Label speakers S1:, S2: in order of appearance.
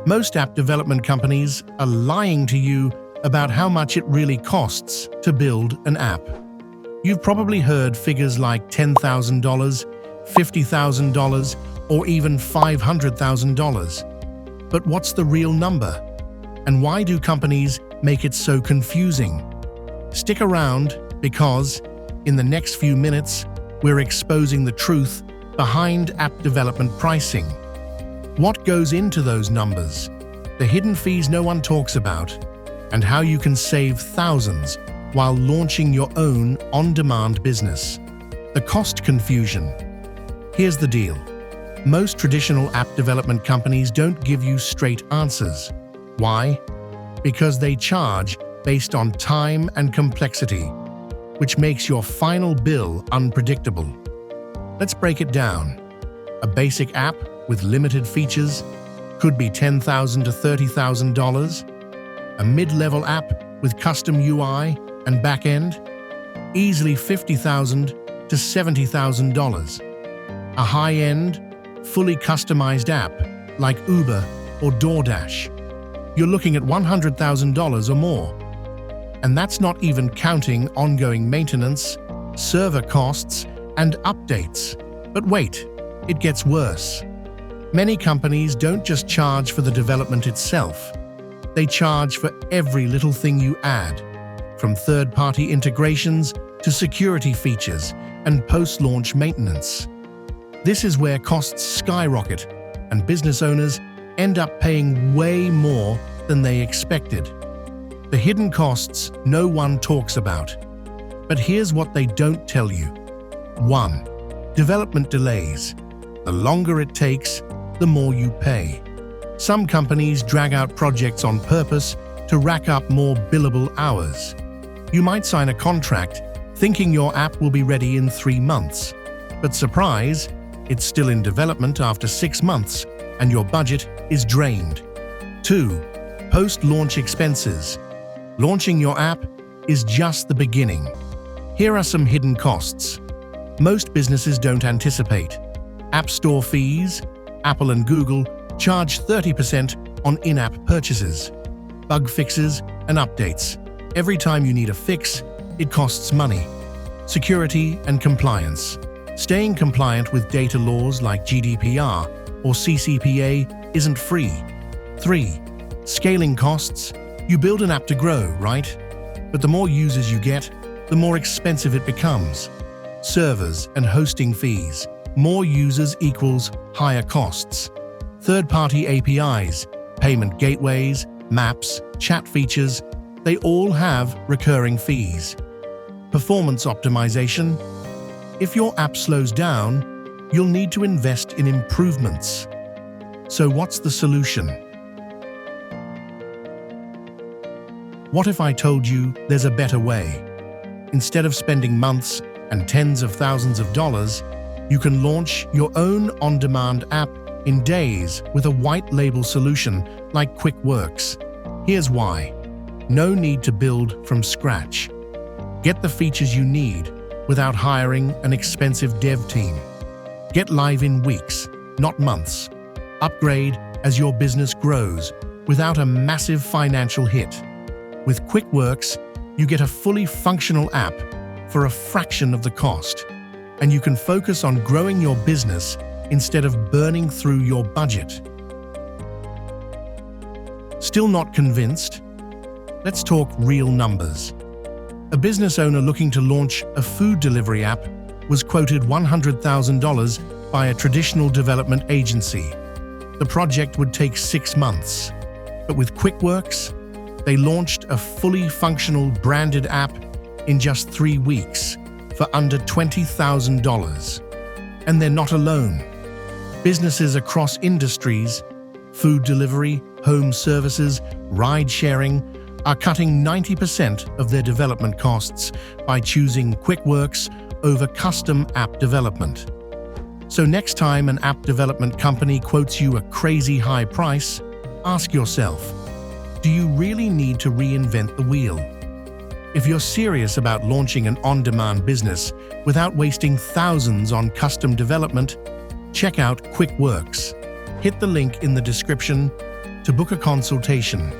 S1: Most app development companies are lying to you about how much it really costs to build an app. You've probably heard figures like $10,000, $50,000, or even $500,000. But what's the real number? And why do companies make it so confusing? Stick around because, in the next few minutes, we're exposing the truth behind app development pricing. What goes into those numbers, the hidden fees no one talks about, and how you can save thousands while launching your own on-demand business. The cost confusion. Here's the deal. Most traditional app development companies don't give you straight answers. Why? Because they charge based on time and complexity, which makes your final bill unpredictable. Let's break it down. A basic app with limited features could be $10,000 to $30,000. A mid-level app with custom UI and back-end, easily $50,000 to $70,000. A high-end, fully customized app like Uber or DoorDash, you're looking at $100,000 or more. And that's not even counting ongoing maintenance, server costs, and updates. But wait, it gets worse. Many companies don't just charge for the development itself. They charge for every little thing you add, from third-party integrations to security features and post-launch maintenance. This is where costs skyrocket, and business owners end up paying way more than they expected. The hidden costs no one talks about. But here's what they don't tell you. 1. Development delays. The longer it takes, the more you pay. Some companies drag out projects on purpose to rack up more billable hours. You might sign a contract thinking your app will be ready in 3 months. But surprise, it's still in development after 6 months and your budget is drained. 2. Post-launch expenses. Launching your app is just the beginning. Here are some hidden costs most businesses don't anticipate. App Store fees. Apple and Google charge 30% on in-app purchases. Bug fixes and updates. Every time you need a fix, it costs money. Security and compliance. Staying compliant with data laws like GDPR or CCPA isn't free. 3. Scaling costs. You build an app to grow, right? But the more users you get, the more expensive it becomes. Servers and hosting fees. More users equals higher costs. Third-party APIs, payment gateways, maps, chat features, they all have recurring fees. Performance optimization. If your app slows down, you'll need to invest in improvements. So what's the solution? What if I told you there's a better way? Instead of spending months and tens of thousands of dollars, you can launch your own on-demand app in days with a white-label solution like Quickworks. Here's why. No need to build from scratch. Get the features you need without hiring an expensive dev team. Get live in weeks, not months. Upgrade as your business grows without a massive financial hit. With Quickworks, you get a fully functional app for a fraction of the cost, and you can focus on growing your business instead of burning through your budget. Still not convinced? Let's talk real numbers. A business owner looking to launch a food delivery app was quoted $100,000 by a traditional development agency. The project would take 6 months. But with Quickworks, they launched a fully functional branded app in just 3 weeks for under $20,000. And they're not alone. Businesses across industries, food delivery, home services, ride-sharing, are cutting 90% of their development costs by choosing Quickworks over custom app development. So next time an app development company quotes you a crazy high price, ask yourself, do you really need to reinvent the wheel? If you're serious about launching an on-demand business without wasting thousands on custom development, check out Quickworks. Hit the link in the description To book a consultation,